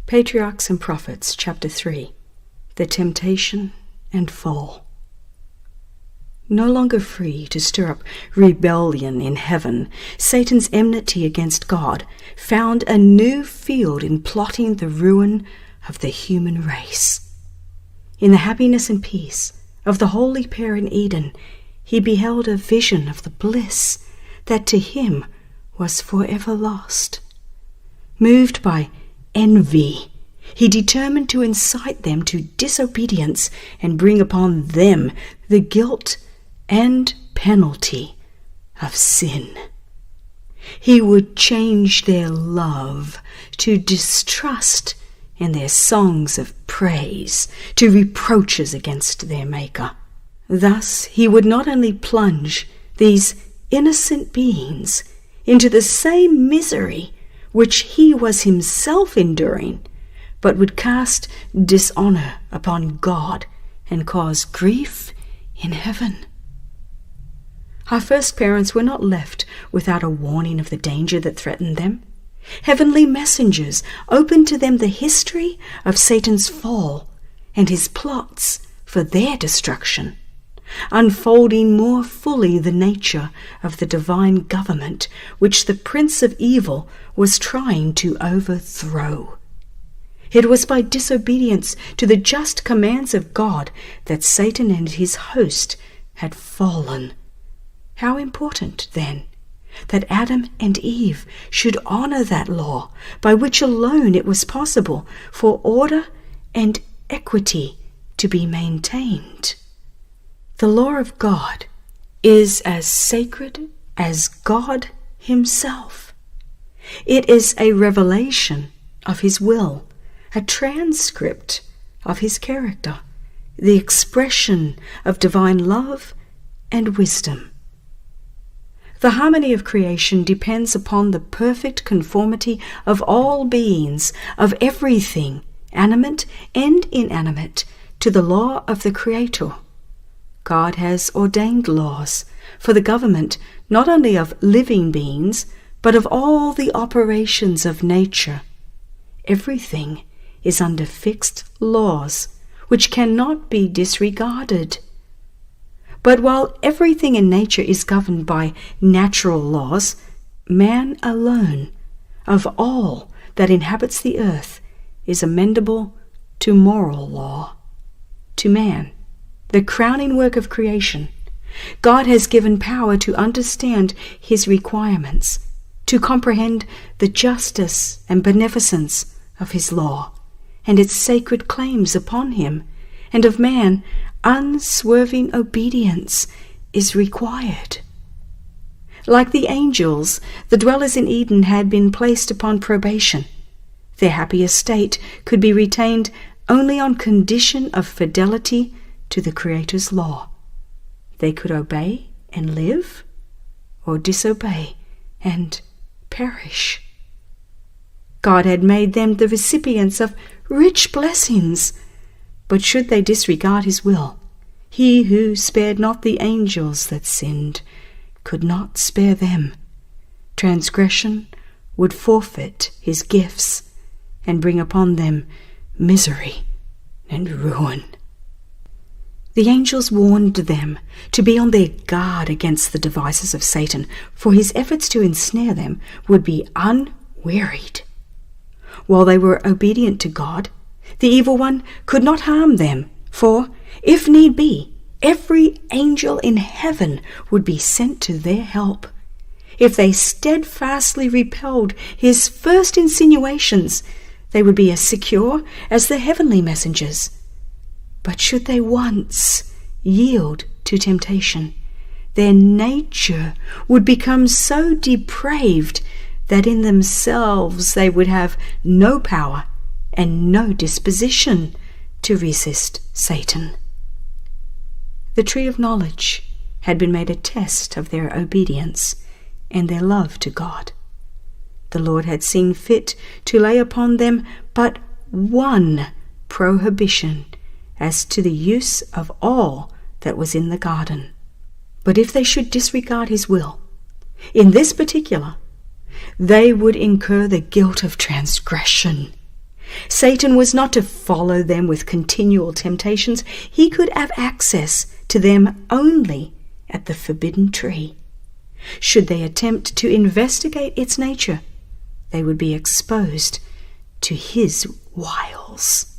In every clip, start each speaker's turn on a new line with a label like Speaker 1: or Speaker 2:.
Speaker 1: Patriarchs and Prophets, chapter 3. The temptation and fall. No longer free to stir up rebellion in heaven, Satan's enmity against God found a new field in plotting the ruin of the human race. In the happiness and peace of the holy pair in Eden, he beheld a vision of the bliss that to him was forever lost. Moved by envy, he determined to incite them to disobedience and bring upon them the guilt and penalty of sin. He would change their love to distrust and their songs of praise to reproaches against their Maker. Thus he would not only plunge these innocent beings into the same misery which he was himself enduring, but would cast dishonor upon God and cause grief in heaven. Our first parents were not left without a warning of the danger that threatened them. Heavenly messengers opened to them the history of Satan's fall and his plots for their destruction, unfolding more fully the nature of the divine government which the prince of evil was trying to overthrow. It was by disobedience to the just commands of God that Satan and his host had fallen. How important, then, that Adam and Eve should honor that law by which alone it was possible for order and equity to be maintained. The law of God is as sacred as God himself. It is a revelation of his will, a transcript of his character, the expression of divine love and wisdom. The harmony of creation depends upon the perfect conformity of all beings, of everything, animate and inanimate, to the law of the Creator. God has ordained laws for the government not only of living beings, but of all the operations of nature. Everything is under fixed laws, which cannot be disregarded. But while everything in nature is governed by natural laws, man alone, of all that inhabits the earth, is amendable to moral law. To man, the crowning work of creation, God has given power to understand his requirements, to comprehend the justice and beneficence of his law, and its sacred claims upon him, and of man unswerving obedience is required. Like the angels, the dwellers in Eden had been placed upon probation. Their happy estate could be retained only on condition of fidelity to the Creator's law. They could obey and live, or disobey and perish. God had made them the recipients of rich blessings, but should they disregard his will, he who spared not the angels that sinned could not spare them. Transgression would forfeit his gifts and bring upon them misery and ruin. The angels warned them to be on their guard against the devices of Satan, for his efforts to ensnare them would be unwearied. While they were obedient to God, the evil one could not harm them, for, if need be, every angel in heaven would be sent to their help. If they steadfastly repelled his first insinuations, they would be as secure as the heavenly messengers. But should they once yield to temptation, their nature would become so depraved that in themselves they would have no power and no disposition to resist Satan. The tree of knowledge had been made a test of their obedience and their love to God. The Lord had seen fit to lay upon them but one prohibition as to the use of all that was in the garden. But if they should disregard his will, in this particular, they would incur the guilt of transgression. Satan was not to follow them with continual temptations. He could have access to them only at the forbidden tree. Should they attempt to investigate its nature, they would be exposed to his wiles.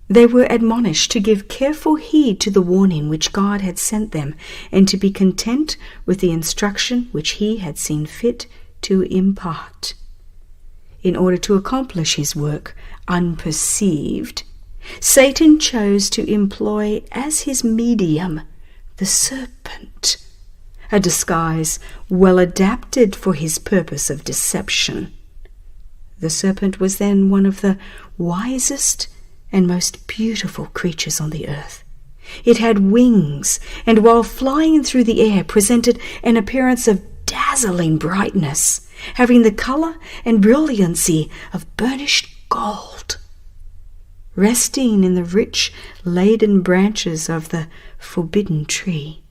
Speaker 1: They were admonished to give careful heed to the warning which God had sent them, and to be content with the instruction which he had seen fit to impart. In order to accomplish his work unperceived, Satan chose to employ as his medium the serpent, a disguise well adapted for his purpose of deception. The serpent was then one of the wisest and most beautiful creatures on the earth. It had wings, and while flying through the air presented an appearance of dazzling brightness, having the color and brilliancy of burnished gold. Resting in the rich, laden branches of the forbidden tree,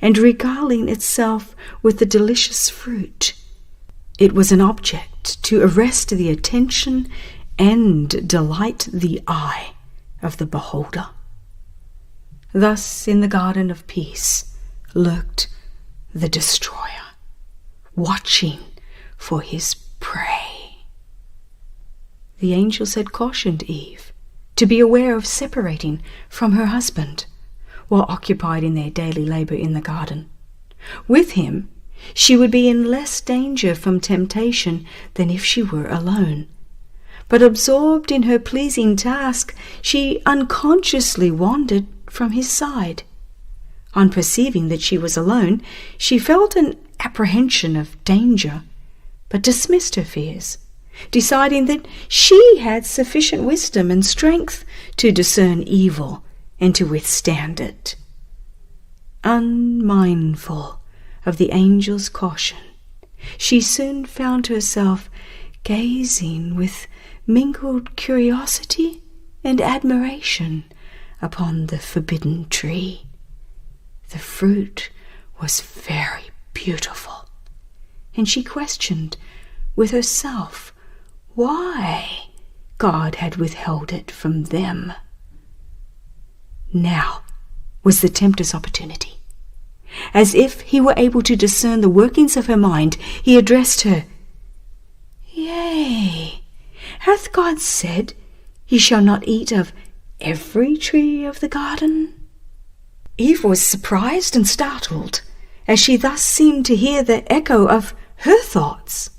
Speaker 1: and regaling itself with the delicious fruit, it was an object to arrest the attention and delight the eye of the beholder. Thus in the garden of peace lurked the destroyer, watching for his prey. The angels had cautioned Eve to be aware of separating from her husband while occupied in their daily labor in the garden. With him, she would be in less danger from temptation than if she were alone. But absorbed in her pleasing task, she unconsciously wandered from his side. On perceiving that she was alone, she felt an apprehension of danger, but dismissed her fears, deciding that she had sufficient wisdom and strength to discern evil and to withstand it. Unmindful of the angel's caution, she soon found herself gazing with mingled curiosity and admiration upon the forbidden tree. The fruit was very beautiful, and she questioned with herself why God had withheld it from them. Now was the tempter's opportunity. As if he were able to discern the workings of her mind, he addressed her. "Yea, hath God said, Ye shall not eat of every tree of the garden?" Eve was surprised and startled, as she thus seemed to hear the echo of her thoughts.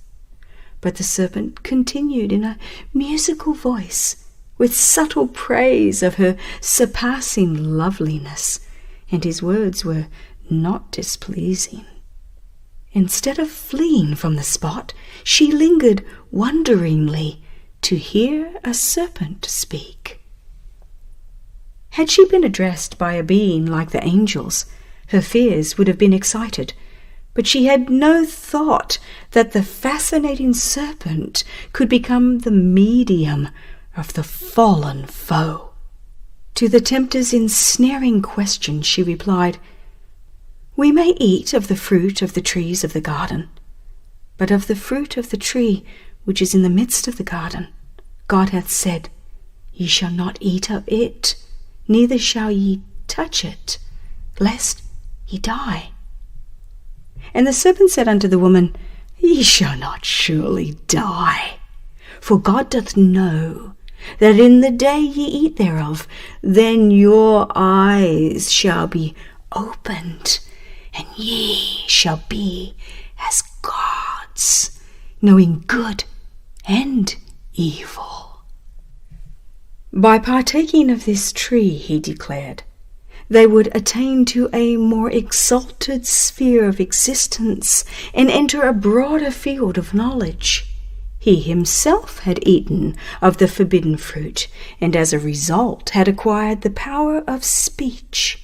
Speaker 1: But the serpent continued in a musical voice, with subtle praise of her surpassing loveliness, and his words were not displeasing. Instead of fleeing from the spot, she lingered wonderingly to hear a serpent speak. Had she been addressed by a being like the angels, her fears would have been excited, but she had no thought that the fascinating serpent could become the medium of the fallen foe. To the tempter's ensnaring question she replied, "We may eat of the fruit of the trees of the garden, but of the fruit of the tree which is in the midst of the garden, God hath said, Ye shall not eat of it, neither shall ye touch it, lest ye die." And the serpent said unto the woman, "Ye shall not surely die, for God doth know that in the day ye eat thereof, then your eyes shall be opened, and ye shall be as gods, knowing good and evil." By partaking of this tree, he declared, they would attain to a more exalted sphere of existence and enter a broader field of knowledge. He himself had eaten of the forbidden fruit, and as a result had acquired the power of speech.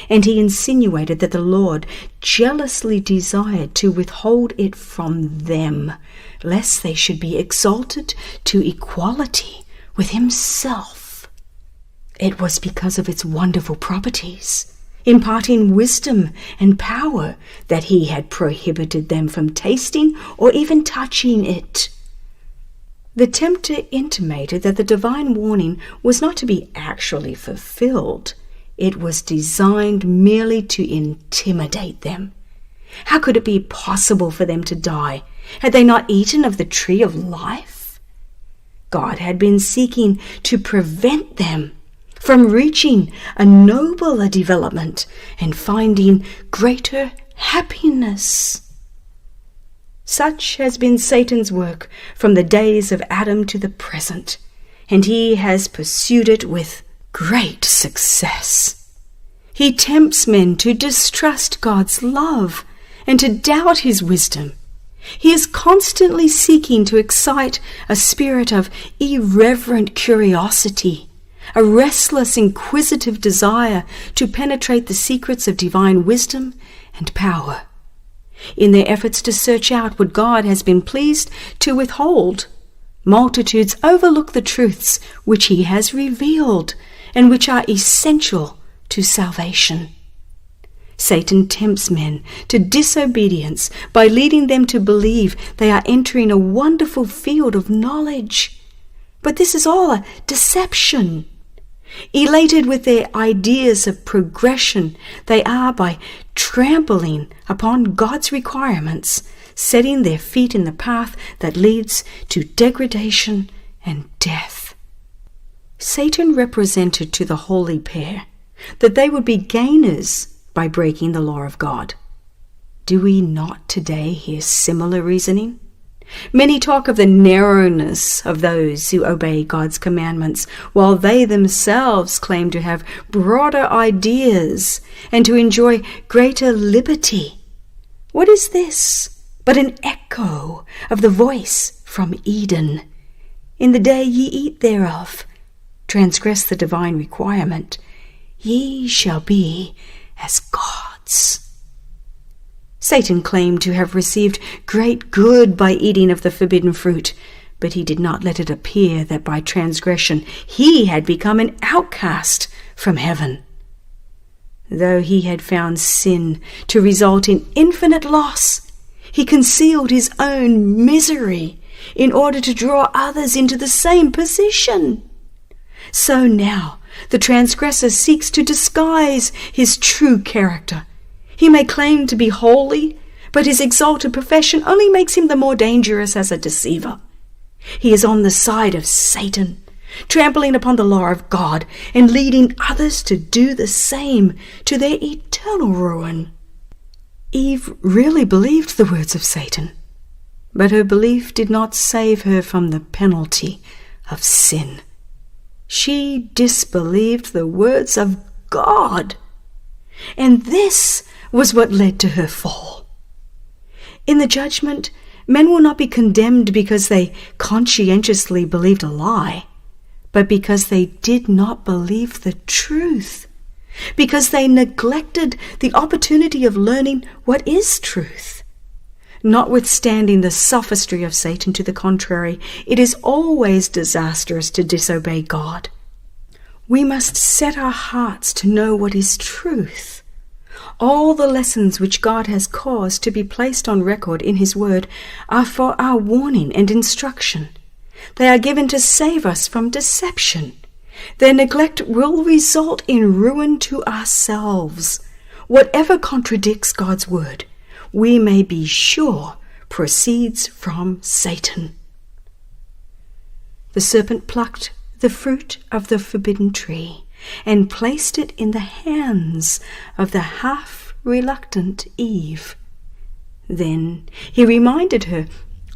Speaker 1: And he insinuated that the Lord jealously desired to withhold it from them, lest they should be exalted to equality with himself. It was because of its wonderful properties, imparting wisdom and power, that he had prohibited them from tasting or even touching it. The tempter intimated that the divine warning was not to be actually fulfilled. It was designed merely to intimidate them. How could it be possible for them to die? Had they not eaten of the tree of life? God had been seeking to prevent them from reaching a nobler development and finding greater happiness. Such has been Satan's work from the days of Adam to the present, and he has pursued it with great success. He tempts men to distrust God's love and to doubt his wisdom. He is constantly seeking to excite a spirit of irreverent curiosity, a restless, inquisitive desire to penetrate the secrets of divine wisdom and power. In their efforts to search out what God has been pleased to withhold, multitudes overlook the truths which he has revealed and which are essential to salvation. Satan tempts men to disobedience by leading them to believe they are entering a wonderful field of knowledge. But this is all a deception. Elated with their ideas of progression, they are, by trampling upon God's requirements, setting their feet in the path that leads to degradation and death. Satan represented to the holy pair that they would be gainers by breaking the law of God. Do we not today hear similar reasoning? Many talk of the narrowness of those who obey God's commandments, while they themselves claim to have broader ideas and to enjoy greater liberty. What is this but an echo of the voice from Eden? In the day ye eat thereof, transgress the divine requirement, ye shall be as gods. Satan claimed to have received great good by eating of the forbidden fruit, but he did not let it appear that by transgression he had become an outcast from heaven. Though he had found sin to result in infinite loss, he concealed his own misery in order to draw others into the same position. So now the transgressor seeks to disguise his true character. He may claim to be holy, but his exalted profession only makes him the more dangerous as a deceiver. He is on the side of Satan, trampling upon the law of God and leading others to do the same, to their eternal ruin. Eve really believed the words of Satan, but her belief did not save her from the penalty of sin. She disbelieved the words of God, and this was what led to her fall. In the judgment, men will not be condemned because they conscientiously believed a lie, but because they did not believe the truth, because they neglected the opportunity of learning what is truth. Notwithstanding the sophistry of Satan to the contrary, it is always disastrous to disobey God. We must set our hearts to know what is truth. All the lessons which God has caused to be placed on record in his word are for our warning and instruction. They are given to save us from deception. Their neglect will result in ruin to ourselves. Whatever contradicts God's word, we may be sure proceeds from Satan. The serpent plucked the fruit of the forbidden tree and placed it in the hands of the half-reluctant Eve. Then he reminded her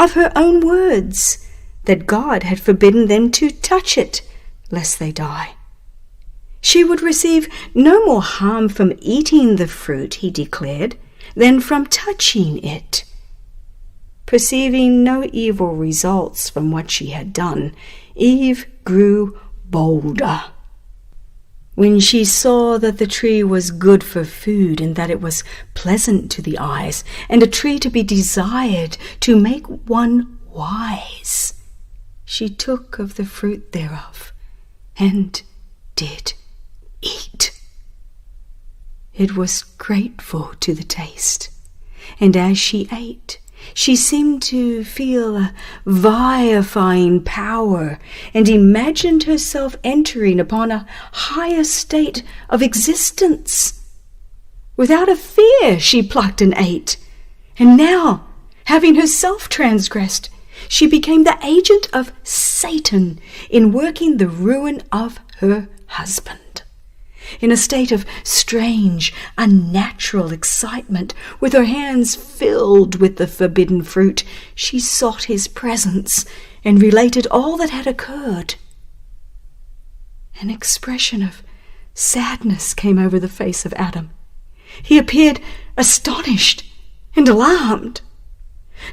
Speaker 1: of her own words, that God had forbidden them to touch it, lest they die. She would receive no more harm from eating the fruit, he declared, than from touching it. Perceiving no evil results from what she had done, Eve grew bolder. When she saw that the tree was good for food and that it was pleasant to the eyes and a tree to be desired to make one wise, she took of the fruit thereof and did eat. It was grateful to the taste, and as she ate, She seemed to feel a vivifying power and imagined herself entering upon a higher state of existence. Without a fear she plucked and ate, and now, having herself transgressed, she became the agent of Satan in working the ruin of her husband. In a state of strange, unnatural excitement, with her hands filled with the forbidden fruit, she sought his presence and related all that had occurred. An expression of sadness came over the face of Adam. He appeared astonished and alarmed.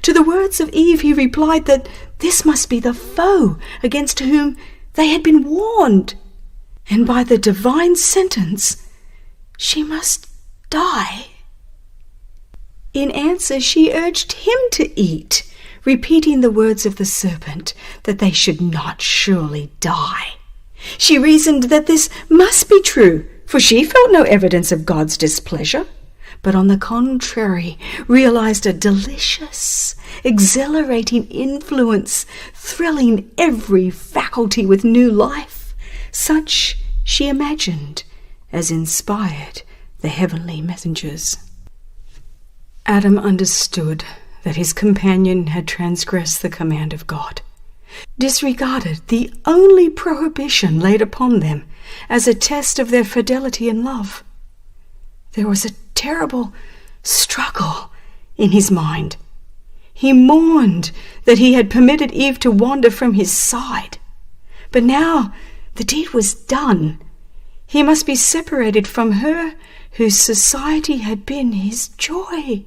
Speaker 1: To the words of Eve he replied that this must be the foe against whom they had been warned, and by the divine sentence she must die. In answer she urged him to eat, repeating the words of the serpent, that they should not surely die. She reasoned that this must be true, for she felt no evidence of God's displeasure, but on the contrary realized a delicious, exhilarating influence, thrilling every faculty with new life. Such she imagined as inspired the heavenly messengers. Adam understood that his companion had transgressed the command of God, disregarded the only prohibition laid upon them as a test of their fidelity and love. There was a terrible struggle in his mind. He mourned that he had permitted Eve to wander from his side, but now the deed was done. He must be separated from her whose society had been his joy.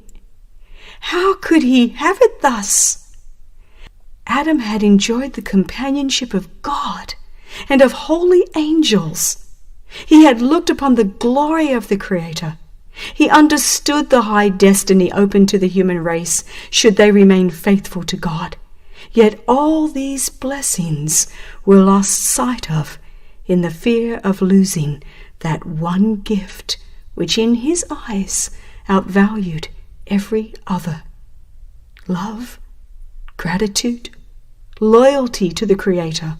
Speaker 1: How could he have it thus? Adam had enjoyed the companionship of God and of holy angels. He had looked upon the glory of the Creator. He understood the high destiny open to the human race should they remain faithful to God. Yet all these blessings were lost sight of in the fear of losing that one gift which in his eyes outvalued every other. Love, gratitude, loyalty to the Creator,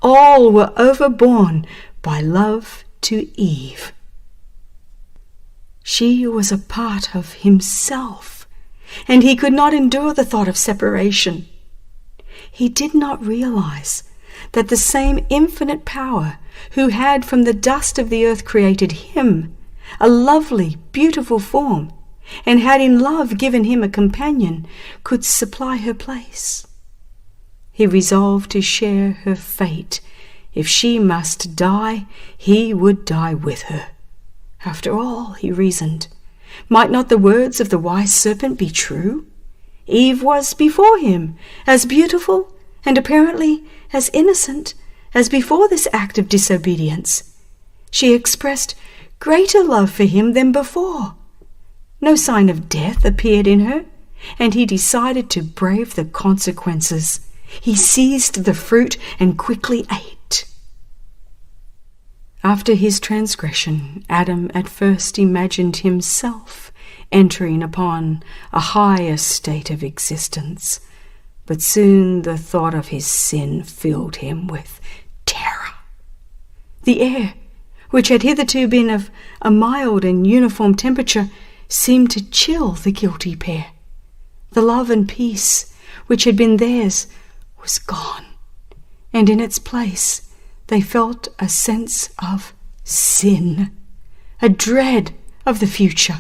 Speaker 1: all were overborne by love to Eve. She was a part of himself, and he could not endure the thought of separation. He did not realize that the same infinite power who had from the dust of the earth created him, a lovely, beautiful form, and had in love given him a companion, could supply her place. He resolved to share her fate. If she must die, he would die with her. After all, he reasoned, might not the words of the wise serpent be true? Eve was before him as beautiful and apparently as innocent as before this act of disobedience. She expressed greater love for him than before. No sign of death appeared in her, and he decided to brave the consequences. He seized the fruit and quickly ate. After his transgression, Adam at first imagined himself entering upon a higher state of existence, but soon the thought of his sin filled him with terror. The air, which had hitherto been of a mild and uniform temperature, seemed to chill the guilty pair. The love and peace which had been theirs was gone, and in its place they felt a sense of sin, a dread of the future,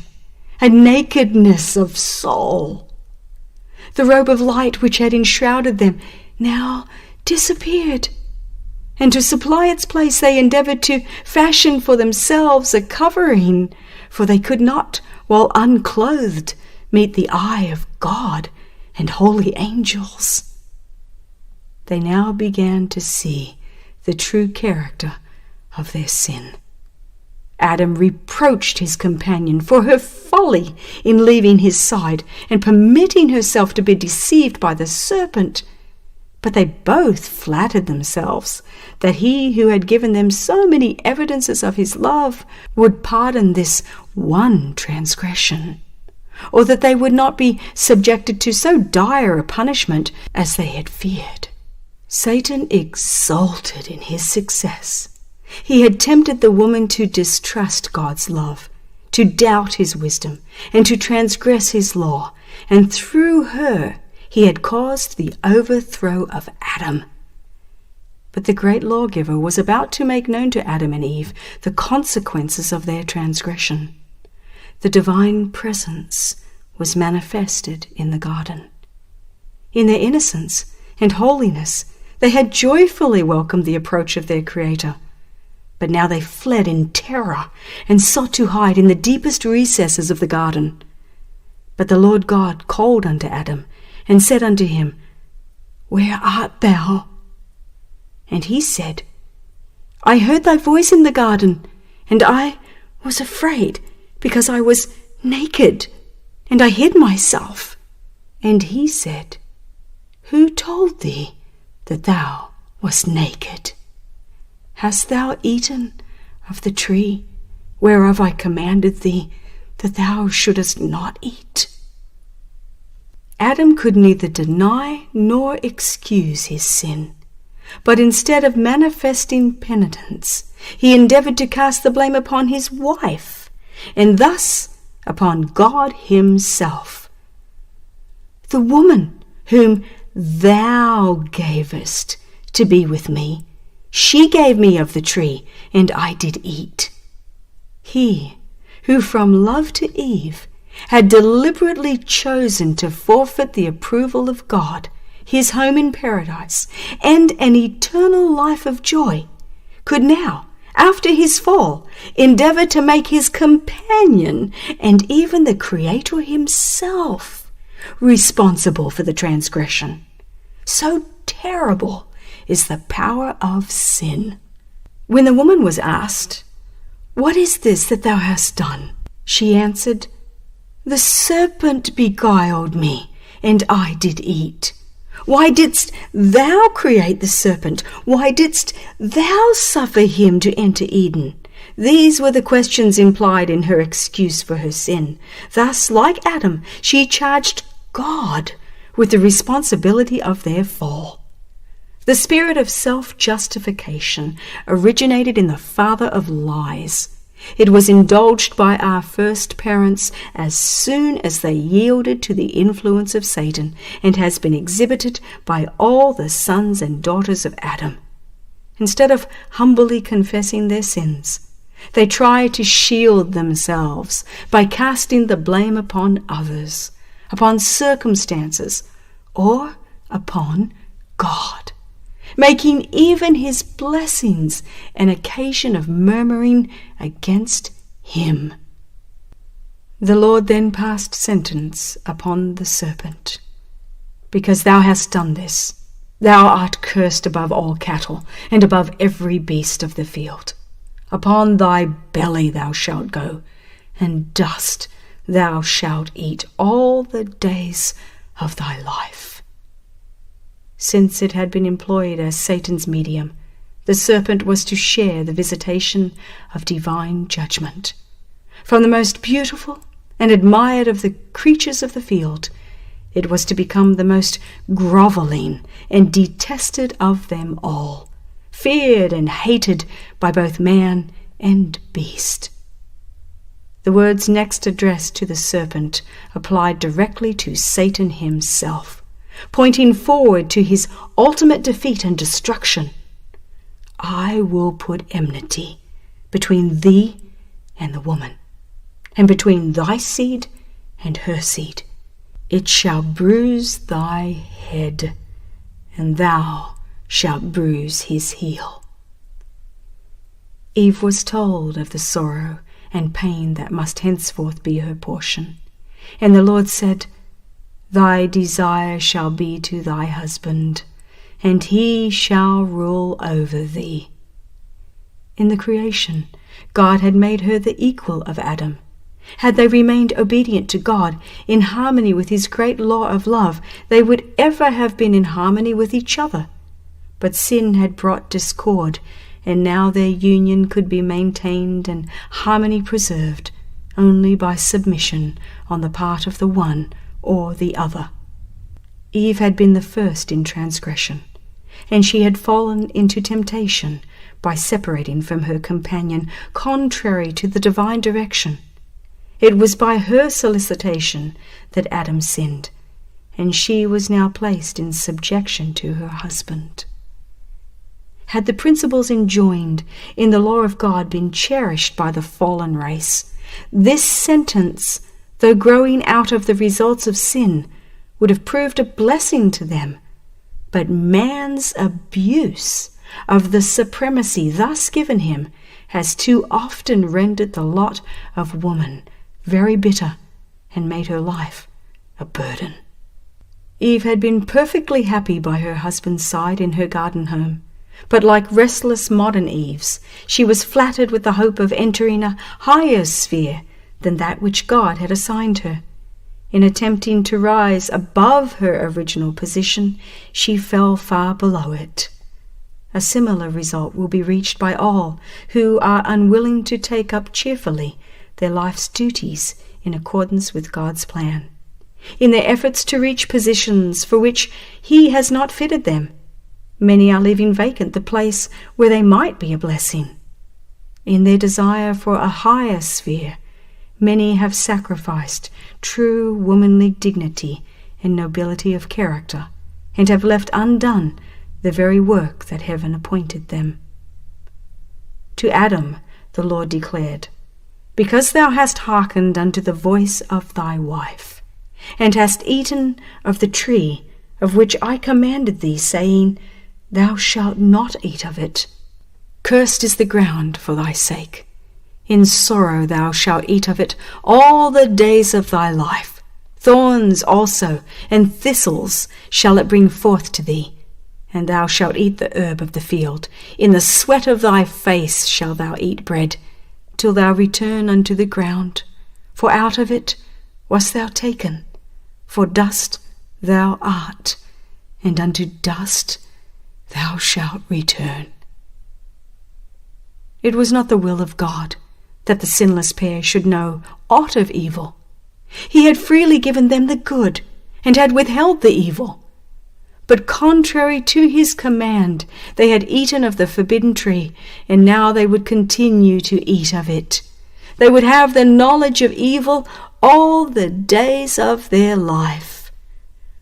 Speaker 1: a nakedness of soul. The robe of light which had enshrouded them now disappeared, and to supply its place they endeavored to fashion for themselves a covering, for they could not, while unclothed, meet the eye of God and holy angels. They now began to see the true character of their sin. Adam reproached his companion for her folly in leaving his side and permitting herself to be deceived by the serpent. But they both flattered themselves that he who had given them so many evidences of his love would pardon this one transgression. or that they would not be subjected to so dire a punishment as they had feared. Satan exulted in his success. He had tempted the woman to distrust God's love, to doubt his wisdom, and to transgress his law, and through her he had caused the overthrow of Adam. But the great lawgiver was about to make known to Adam and Eve the consequences of their transgression. The divine presence was manifested in the garden. In their innocence and holiness, they had joyfully welcomed the approach of their Creator. But now they fled in terror and sought to hide in the deepest recesses of the garden. But the Lord God called unto Adam and said unto him, Where art thou? And he said, I heard thy voice in the garden, and I was afraid, because I was naked, and I hid myself. And he said, Who told thee that thou wast naked? Hast thou eaten of the tree whereof I commanded thee that thou shouldest not eat? Adam could neither deny nor excuse his sin, but instead of manifesting penitence, he endeavored to cast the blame upon his wife, and thus upon God himself. The woman whom thou gavest to be with me, she gave me of the tree, and I did eat. He who from love to Eve had deliberately chosen to forfeit the approval of God, his home in paradise, and an eternal life of joy, could now, after his fall, endeavor to make his companion and even the Creator himself responsible for the transgression. So terrible is the power of sin. When the woman was asked, What is this that thou hast done? She answered, The serpent beguiled me, and I did eat. Why didst thou create the serpent? Why didst thou suffer him to enter Eden? These were the questions implied in her excuse for her sin. Thus, like Adam, she charged God with the responsibility of their fall. The spirit of self-justification originated in the father of lies. It was indulged by our first parents as soon as they yielded to the influence of Satan, and has been exhibited by all the sons and daughters of Adam. Instead of humbly confessing their sins, they try to shield themselves by casting the blame upon others, upon circumstances, or upon God, making even his blessings an occasion of murmuring against him. The Lord then passed sentence upon the serpent. Because thou hast done this, thou art cursed above all cattle, and above every beast of the field. Upon thy belly thou shalt go, and dust thou shalt eat all the days of thy life. Since it had been employed as Satan's medium, the serpent was to share the visitation of divine judgment. From the most beautiful and admired of the creatures of the field, it was to become the most groveling and detested of them all, feared and hated by both man and beast. The words next addressed to the serpent applied directly to Satan himself, pointing forward to his ultimate defeat and destruction. I will put enmity between thee and the woman, and between thy seed and her seed. It shall bruise thy head, and thou shalt bruise his heel. Eve was told of the sorrow and pain that must henceforth be her portion. And the Lord said, Thy desire shall be to thy husband, and he shall rule over thee. In the creation, God had made her the equal of Adam. Had they remained obedient to God, in harmony with his great law of love, they would ever have been in harmony with each other. But sin had brought discord, and now their union could be maintained and harmony preserved only by submission on the part of the one or the other. Eve had been the first in transgression, and she had fallen into temptation by separating from her companion, contrary to the divine direction. It was by her solicitation that Adam sinned, and she was now placed in subjection to her husband. Had the principles enjoined in the law of God been cherished by the fallen race, this sentence, though growing out of the results of sin, would have proved a blessing to them. But man's abuse of the supremacy thus given him has too often rendered the lot of woman very bitter and made her life a burden. Eve had been perfectly happy by her husband's side in her garden home, but like restless modern Eves, she was flattered with the hope of entering a higher sphere than that which God had assigned her. In attempting to rise above her original position, she fell far below it. A similar result will be reached by all who are unwilling to take up cheerfully their life's duties in accordance with God's plan. In their efforts to reach positions for which He has not fitted them, many are leaving vacant the place where they might be a blessing. In their desire for a higher sphere, many have sacrificed true womanly dignity and nobility of character, and have left undone the very work that heaven appointed them. To Adam the Lord declared, "Because thou hast hearkened unto the voice of thy wife, and hast eaten of the tree of which I commanded thee, saying, Thou shalt not eat of it. Cursed is the ground for thy sake. In sorrow thou shalt eat of it all the days of thy life. Thorns also and thistles shall it bring forth to thee, and thou shalt eat the herb of the field. In the sweat of thy face shalt thou eat bread, till thou return unto the ground. For out of it wast thou taken, for dust thou art, and unto dust thou shalt return." It was not the will of God that the sinless pair should know aught of evil. He had freely given them the good, and had withheld the evil. But contrary to his command, they had eaten of the forbidden tree, and now they would continue to eat of it. They would have the knowledge of evil all the days of their life.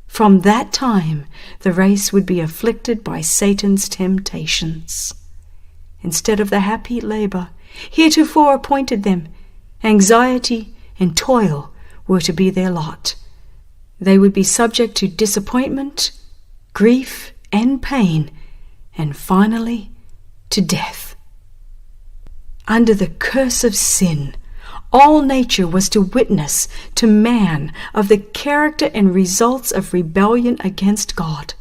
Speaker 1: From that time, the race would be afflicted by Satan's temptations. Instead of the happy labor heretofore appointed them, anxiety and toil were to be their lot. They would be subject to disappointment, grief, and pain, and finally to death. Under the curse of sin, all nature was to witness to man of the character and results of rebellion against God.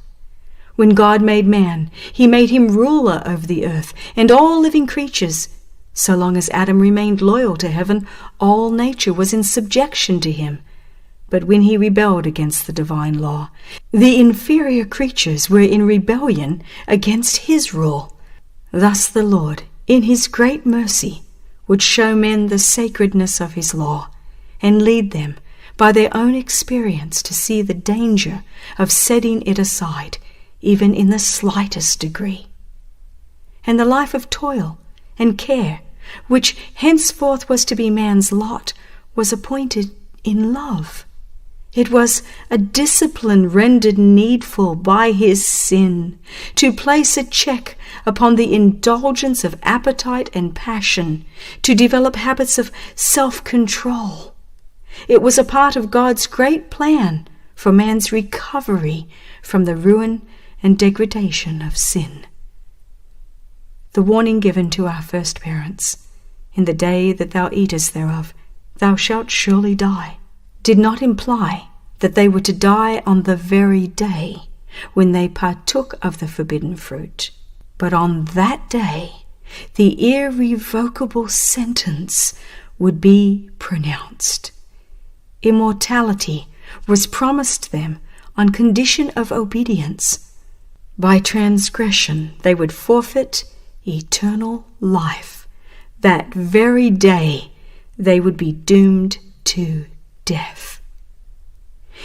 Speaker 1: When God made man, he made him ruler over the earth and all living creatures. So long as Adam remained loyal to heaven, all nature was in subjection to him. But when he rebelled against the divine law, the inferior creatures were in rebellion against his rule. Thus the Lord, in his great mercy, would show men the sacredness of his law, and lead them by their own experience to see the danger of setting it aside, even in the slightest degree. And the life of toil and care, which henceforth was to be man's lot, was appointed in love. It was a discipline rendered needful by his sin, to place a check upon the indulgence of appetite and passion, to develop habits of self-control. It was a part of God's great plan for man's recovery from the ruin and degradation of sin. The warning given to our first parents, "In the day that thou eatest thereof, thou shalt surely die," did not imply that they were to die on the very day when they partook of the forbidden fruit. But on that day, the irrevocable sentence would be pronounced. Immortality was promised them on condition of obedience. By transgression, they would forfeit eternal life. That very day, they would be doomed to death.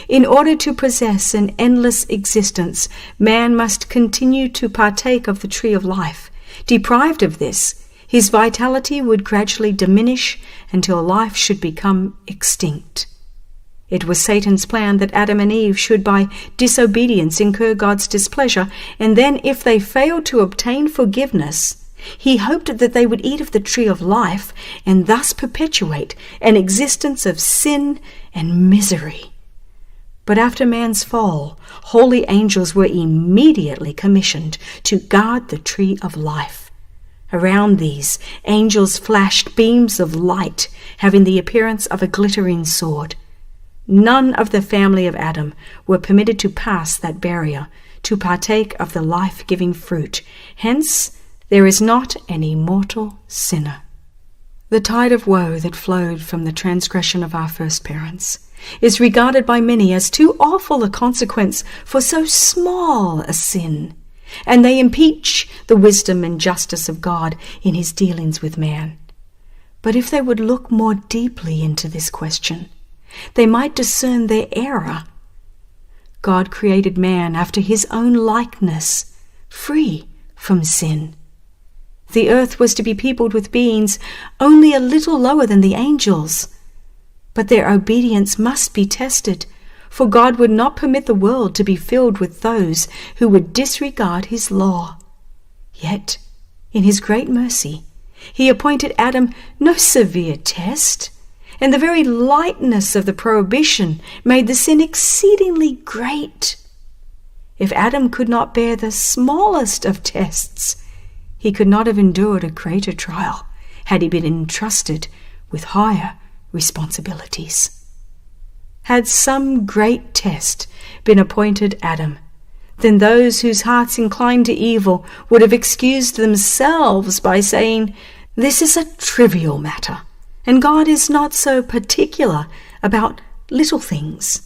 Speaker 1: In order to possess an endless existence, man must continue to partake of the tree of life. Deprived of this, his vitality would gradually diminish until life should become extinct. It was Satan's plan that Adam and Eve should by disobedience incur God's displeasure, and then if they failed to obtain forgiveness, he hoped that they would eat of the tree of life and thus perpetuate an existence of sin and misery. But after man's fall, holy angels were immediately commissioned to guard the tree of life. Around these, angels flashed beams of light, having the appearance of a glittering sword. None of the family of Adam were permitted to pass that barrier, to partake of the life-giving fruit. Hence, there is not an immortal sinner. The tide of woe that flowed from the transgression of our first parents is regarded by many as too awful a consequence for so small a sin, and they impeach the wisdom and justice of God in his dealings with man. But if they would look more deeply into this question, they might discern their error. God created man after his own likeness, free from sin. The earth was to be peopled with beings only a little lower than the angels. But their obedience must be tested, for God would not permit the world to be filled with those who would disregard his law. Yet, in his great mercy, he appointed Adam no severe test, and the very lightness of the prohibition made the sin exceedingly great. If Adam could not bear the smallest of tests, he could not have endured a greater trial had he been entrusted with higher responsibilities. Had some great test been appointed Adam, then those whose hearts inclined to evil would have excused themselves by saying, "This is a trivial matter, and God is not so particular about little things,"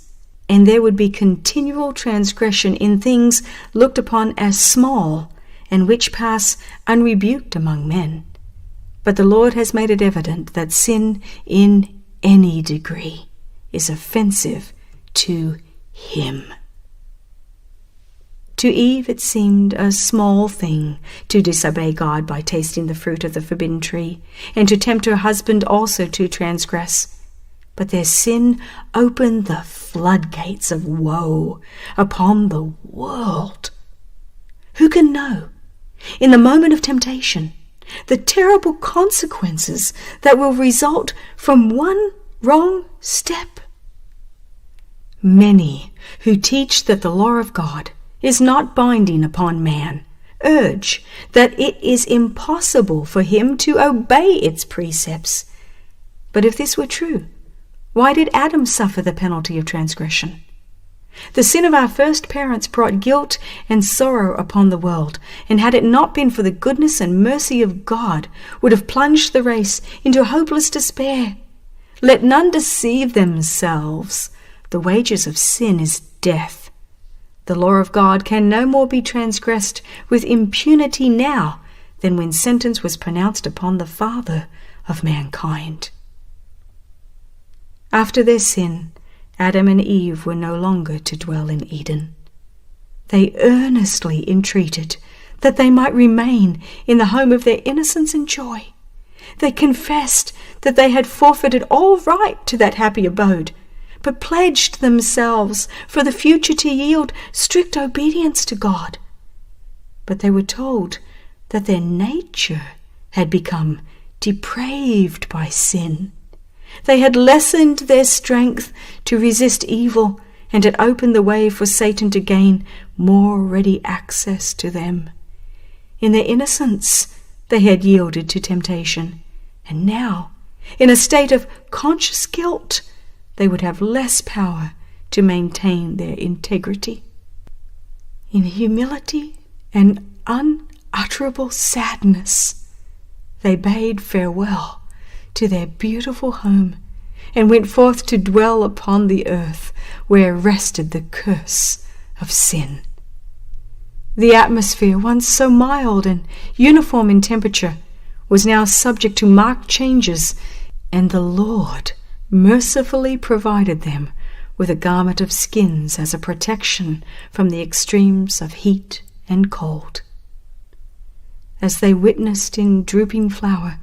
Speaker 1: and there would be continual transgression in things looked upon as small and which pass unrebuked among men. But the Lord has made it evident that sin in any degree is offensive to him. To Eve it seemed a small thing to disobey God by tasting the fruit of the forbidden tree, and to tempt her husband also to transgress. But their sin opened the floodgates of woe upon the world. Who can know, in the moment of temptation, the terrible consequences that will result from one wrong step? Many who teach that the law of God is not binding upon man urge that it is impossible for him to obey its precepts. But if this were true, why did Adam suffer the penalty of transgression? The sin of our first parents brought guilt and sorrow upon the world, and had it not been for the goodness and mercy of God, would have plunged the race into hopeless despair. Let none deceive themselves. The wages of sin is death. The law of God can no more be transgressed with impunity now than when sentence was pronounced upon the father of mankind. After their sin, Adam and Eve were no longer to dwell in Eden. They earnestly entreated that they might remain in the home of their innocence and joy. They confessed that they had forfeited all right to that happy abode, but pledged themselves for the future to yield strict obedience to God. But they were told that their nature had become depraved by sin. They had lessened their strength to resist evil, and had opened the way for Satan to gain more ready access to them. In their innocence, they had yielded to temptation, and now, in a state of conscious guilt, they would have less power to maintain their integrity. In humility and unutterable sadness, they bade farewell to their beautiful home, and went forth to dwell upon the earth where rested the curse of sin. The atmosphere, once so mild and uniform in temperature, was now subject to marked changes, And the Lord mercifully provided them with a garment of skins as a protection from the extremes of heat and cold. As they witnessed in drooping flower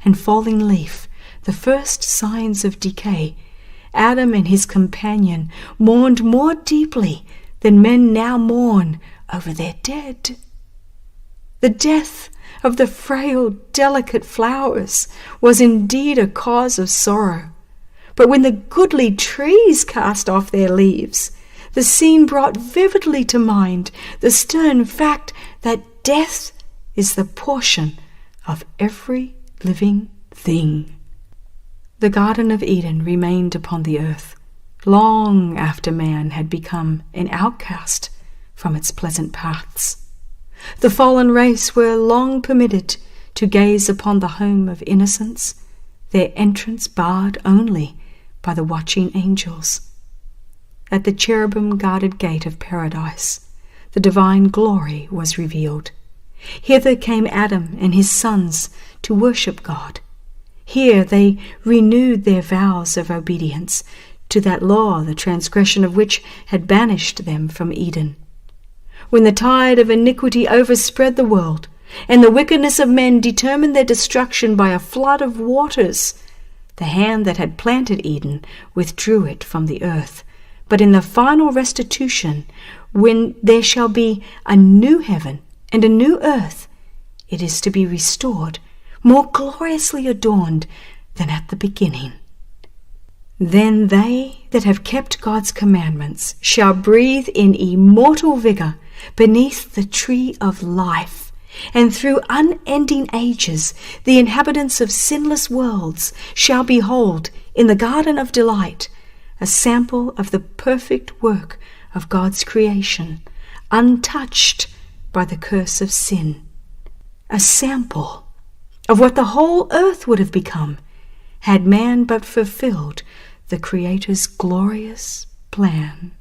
Speaker 1: and falling leaf the first signs of decay, Adam and his companion mourned more deeply than men now mourn over their dead. The death of the frail, delicate flowers was indeed a cause of sorrow. But when the goodly trees cast off their leaves, the scene brought vividly to mind the stern fact that death is the portion of every living thing. The Garden of Eden remained upon the earth long after man had become an outcast from its pleasant paths. The fallen race were long permitted to gaze upon the home of innocence, their entrance barred only by the watching angels. At the cherubim-guarded gate of paradise, the divine glory was revealed. Hither came Adam and his sons to worship God. Here they renewed their vows of obedience to that law, the transgression of which had banished them from Eden. When the tide of iniquity overspread the world, and the wickedness of men determined their destruction by a flood of waters, the hand that had planted Eden withdrew it from the earth. But in the final restitution, when there shall be a new heaven and a new earth, it is to be restored, more gloriously adorned than at the beginning. Then they that have kept God's commandments shall breathe in immortal vigor beneath the tree of life, and through unending ages the inhabitants of sinless worlds shall behold in the garden of delight a sample of the perfect work of God's creation, untouched by the curse of sin. A sample of what the whole earth would have become had man but fulfilled the Creator's glorious plan.